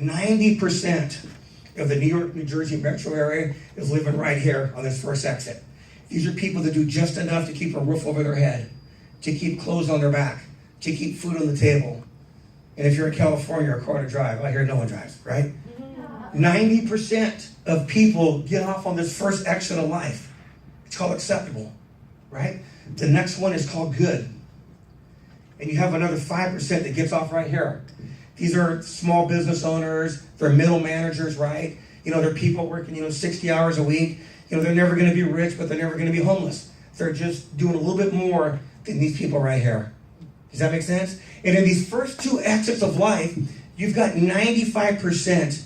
90% of the New York, New Jersey metro area is living right here on this first exit. These are people that do just enough to keep a roof over their head, to keep clothes on their back, to keep food on the table. And if you're in California or a car to drive, I hear no one drives, right? 90% of people get off on this first exit of life. It's called acceptable, right? The next one is called good. And you have another 5% that gets off right here. These are small business owners, they're middle managers, right? They're people working, 60 hours a week. They're never gonna be rich, but they're never gonna be homeless. They're just doing a little bit more than these people right here. Does that make sense? And in these first two exits of life, you've got 95%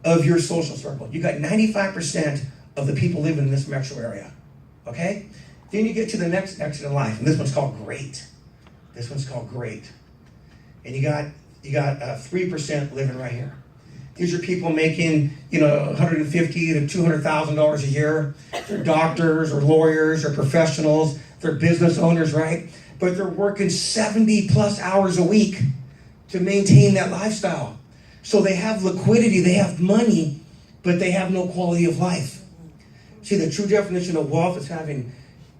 of your social circle. You've got 95% of the people living in this metro area, okay? Then you get to the next exit in life, and this one's called great. This one's called great. And you got 3% living right here. These are people making, $150,000 to $200,000 a year. They're doctors or lawyers or professionals. They're business owners, right? But they're working 70 plus hours a week to maintain that lifestyle. So they have liquidity, they have money, but they have no quality of life. See, the true definition of wealth is having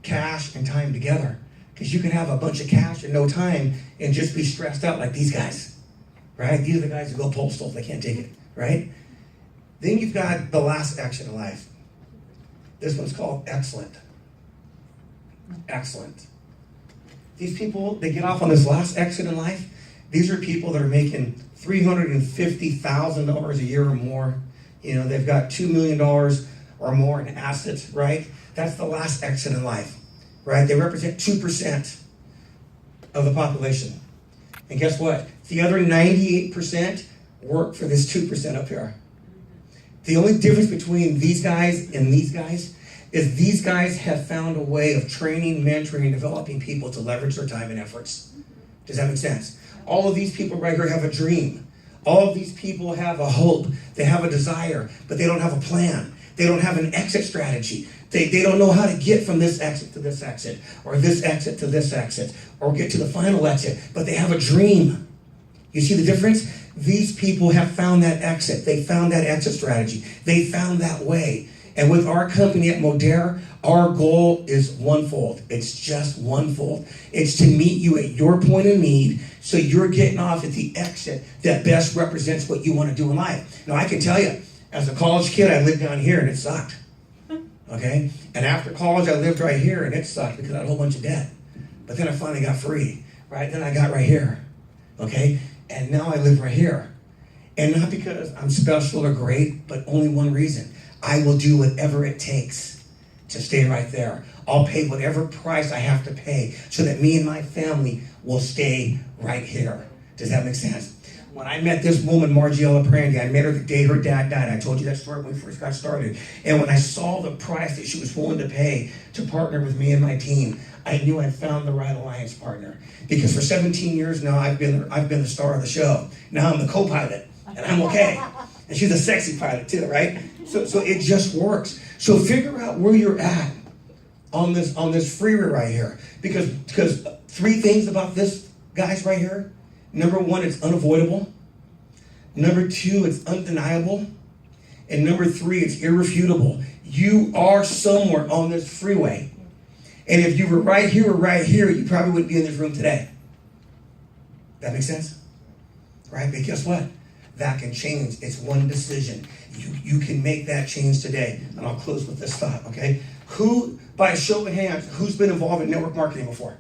cash and time together. Because you can have a bunch of cash and no time and just be stressed out like these guys, right? These are the guys who go postal, they can't take it, right? Then you've got the last action in life. This one's called excellent. Excellent. These people, they get off on this last exit in life. These are people that are making $350,000 a year or more. They've got $2 million or more in assets, right? That's the last exit in life, right? They represent 2% of the population. And guess what? The other 98% work for this 2% up here. The only difference between these guys and these guys is these guys have found a way of training, mentoring, and developing people to leverage their time and efforts. Does that make sense? All of these people right here have a dream. All of these people have a hope. They have a desire, but they don't have a plan. They don't have an exit strategy. They don't know how to get from this exit to this exit, or this exit to this exit, or get to the final exit, but they have a dream. You see the difference? These people have found that exit. They found that exit strategy. They found that way. And with our company at MODERE, our goal is onefold. It's just onefold. It's to meet you at your point of need, so you're getting off at the exit that best represents what you want to do in life. Now, I can tell you, as a college kid, I lived down here and it sucked. Okay? And after college, I lived right here and it sucked because I had a whole bunch of debt. But then I finally got free, right? Then I got right here. Okay? And now I live right here. And not because I'm special or great, but only one reason. I will do whatever it takes to stay right there. I'll pay whatever price I have to pay so that me and my family will stay right here. Does that make sense? When I met this woman, Margiela Prandi, I met her the day her dad died. I told you that story when we first got started. And when I saw the price that she was willing to pay to partner with me and my team, I knew I'd found the right alliance partner. Because for 17 years now, I've been the star of the show. Now I'm the co-pilot, and I'm okay. And she's a sexy pilot too, right? So it just works. So figure out where you're at on this freeway right here. Because three things about this, guys, right here. Number one, it's unavoidable. Number two, it's undeniable. And number three, it's irrefutable. You are somewhere on this freeway. And if you were right here or right here, you probably wouldn't be in this room today. That makes sense? Right? But guess what? That can change. It's one decision. You can make that change today. And I'll close with this thought, okay? Who, by a show of hands, who's been involved in network marketing before?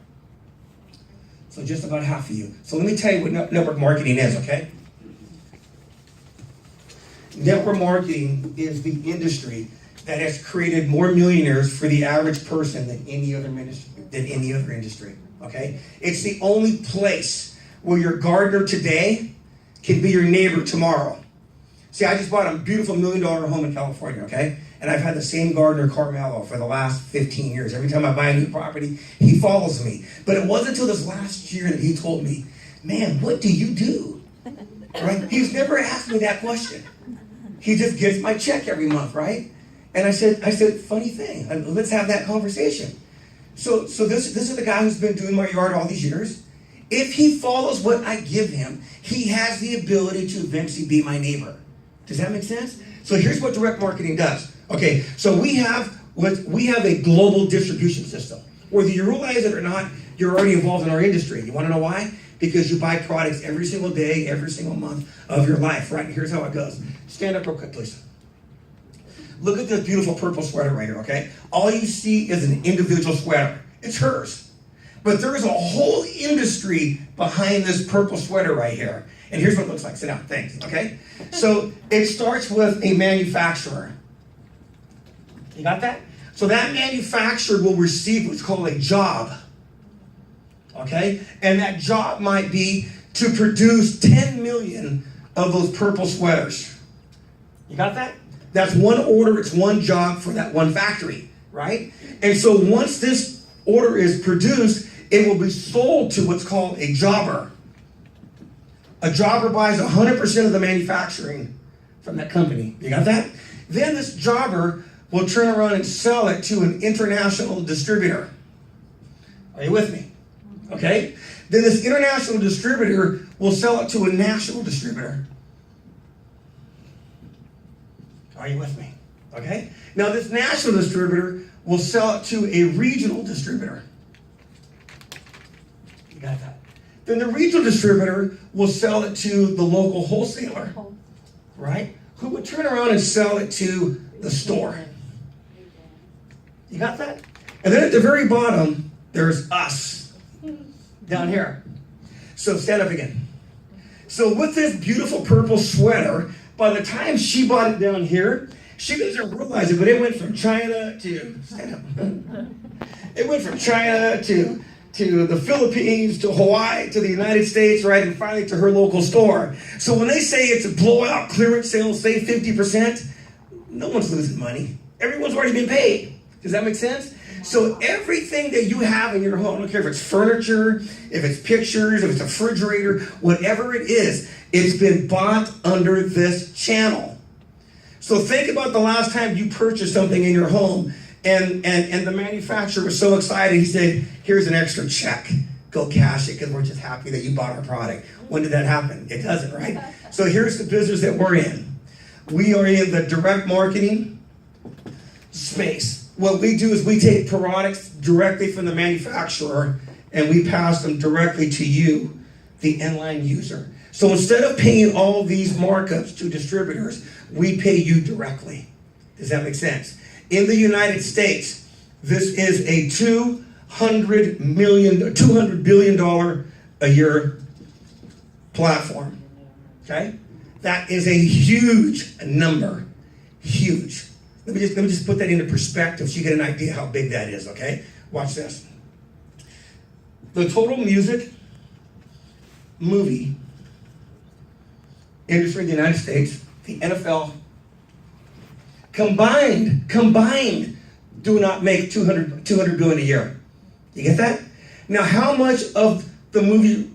So just about half of you. So let me tell you what network marketing is, okay? Network marketing is the industry that has created more millionaires for the average person than any other industry, okay? It's the only place where your gardener today can be your neighbor tomorrow. See, I just bought a beautiful $1 million home in California, okay? And I've had the same gardener, Carmelo, for the last 15 years. Every time I buy a new property, he follows me. But it wasn't until this last year that he told me, man, what do you do? Right? He's never asked me that question. He just gets my check every month, right? And I said, funny thing, let's have that conversation. So this is the guy who's been doing my yard all these years. If he follows what I give him, he has the ability to eventually be my neighbor. Does that make sense? So here's what direct marketing does. Okay, so we have a global distribution system. Whether you realize it or not, you're already involved in our industry. You want to know why? Because you buy products every single day, every single month of your life, right? Here's how it goes. Stand up real quick, please. Look at this beautiful purple sweater right here, okay? All you see is an individual sweater. It's hers. But there is a whole industry behind this purple sweater right here. And here's what it looks like. Sit down. Thanks. Okay? So it starts with a manufacturer. You got that? So that manufacturer will receive what's called a job. Okay? And that job might be to produce 10 million of those purple sweaters. You got that? That's one order. It's one job for that one factory. Right? And so once this order is produced, it will be sold to what's called a jobber. A jobber buys 100% of the manufacturing from that company. You got that? Then this jobber will turn around and sell it to an international distributor. Are you with me? Okay? Then this international distributor will sell it to a national distributor. Are you with me? Okay? Now this national distributor will sell it to a regional distributor. You got that? Then the regional distributor will sell it to the local wholesaler, right? Who would turn around and sell it to the store. You got that? And then at the very bottom, there's us down here. So stand up again. So with this beautiful purple sweater, by the time she bought it down here, she doesn't realize it, but it went from China to, stand up. It went from China to the Philippines, to Hawaii, to the United States, right, and finally to her local store. So when they say it's a blowout clearance sale, say 50%, no one's losing money. Everyone's already been paid. Does that make sense? So everything that you have in your home, I don't care if it's furniture, if it's pictures, if it's a refrigerator, whatever it is, it's been bought under this channel. So think about the last time you purchased something in your home and the manufacturer was so excited, he said, here's an extra check. Go cash it because we're just happy that you bought our product. When did that happen? It doesn't, right? So here's the business that we're in. We are in the direct marketing space. What we do is we take products directly from the manufacturer and we pass them directly to you, the inline user. So instead of paying all these markups to distributors, we pay you directly. Does that make sense? In the United States, this is a $200 billion a year platform. Okay? That is a huge number. Huge. Let me just put that into perspective so you get an idea how big that is, okay? Watch this. The total movie industry in the United States, the NFL, combined do not make 200 billion a year. You get that? Now, how much of the movie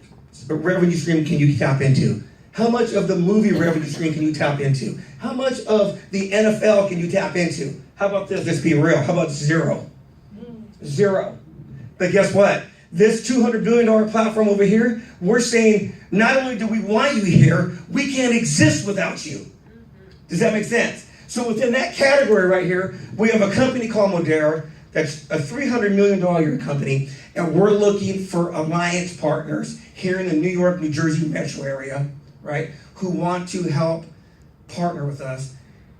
revenue stream can you tap into? How much of the movie revenue stream can you tap into? How much of the NFL can you tap into? How about this? Let's be real. How about zero? Zero. But guess what? This $200 billion platform over here, we're saying, not only do we want you here, we can't exist without you. Does that make sense? So within that category right here, we have a company called MODERE that's a $300 million a year company, and we're looking for alliance partners here in the New York, New Jersey metro area, right, who want to help partner with us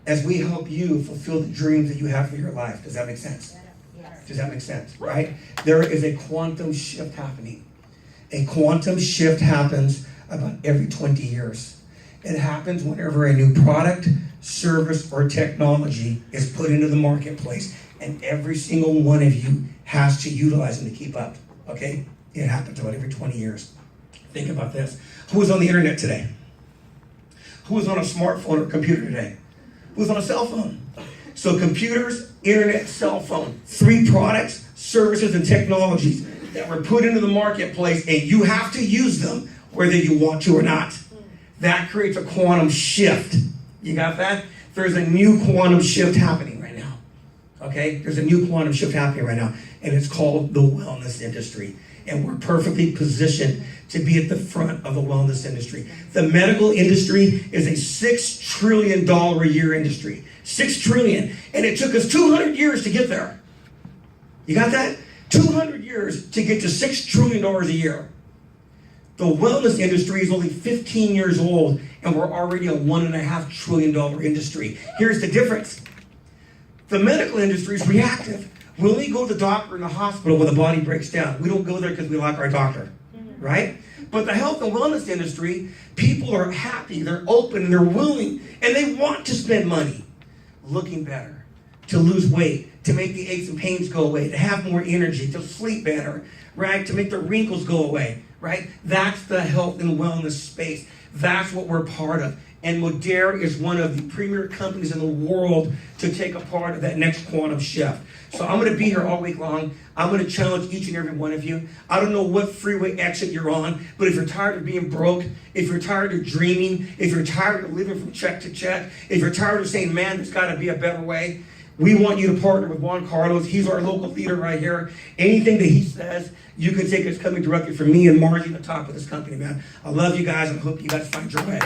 as we help you fulfill the dreams that you have for your life. Does that make sense? Does that make sense, right? There is a quantum shift happening. A quantum shift happens about every 20 years. It happens whenever a new product, service, or technology is put into the marketplace, and every single one of you has to utilize them to keep up, okay? It happens about every 20 years. Think about this. Who is on the internet today? Who is on a smartphone or computer today? Who's on a cell phone? So computers, internet, cell phone, 3 products, services, and technologies that were put into the marketplace, and you have to use them whether you want to or not. That creates a quantum shift. You got that? There's a new quantum shift happening right now. Okay? There's a new quantum shift happening right now, and it's called the wellness industry. and we're perfectly positioned to be at the front of the wellness industry. The medical industry is a $6 trillion a year industry. $6 trillion. And it took us 200 years to get there. You got that? 200 years to get to $6 trillion a year. The wellness industry is only 15 years old, and we're already a $1.5 trillion industry. Here's the difference. The medical industry is reactive. We only go to the doctor in the hospital when the body breaks down. We don't go there because we like our doctor, right? But the health and wellness industry, people are happy, they're open, and they're willing, and they want to spend money looking better, to lose weight, to make the aches and pains go away, to have more energy, to sleep better, right? To make the wrinkles go away, right? That's the health and wellness space. That's what we're part of. And MODERE is one of the premier companies in the world to take a part of that next quantum shift. So I'm going to be here all week long. I'm going to challenge each and every one of you. I don't know what freeway exit you're on, but if you're tired of being broke, if you're tired of dreaming, if you're tired of living from check to check, if you're tired of saying, man, there's got to be a better way, we want you to partner with Juan Carlos. He's our local leader right here. Anything that he says, you can take it's coming directly from me and Margie, the top of this company, man. I love you guys, and I hope you guys find your way.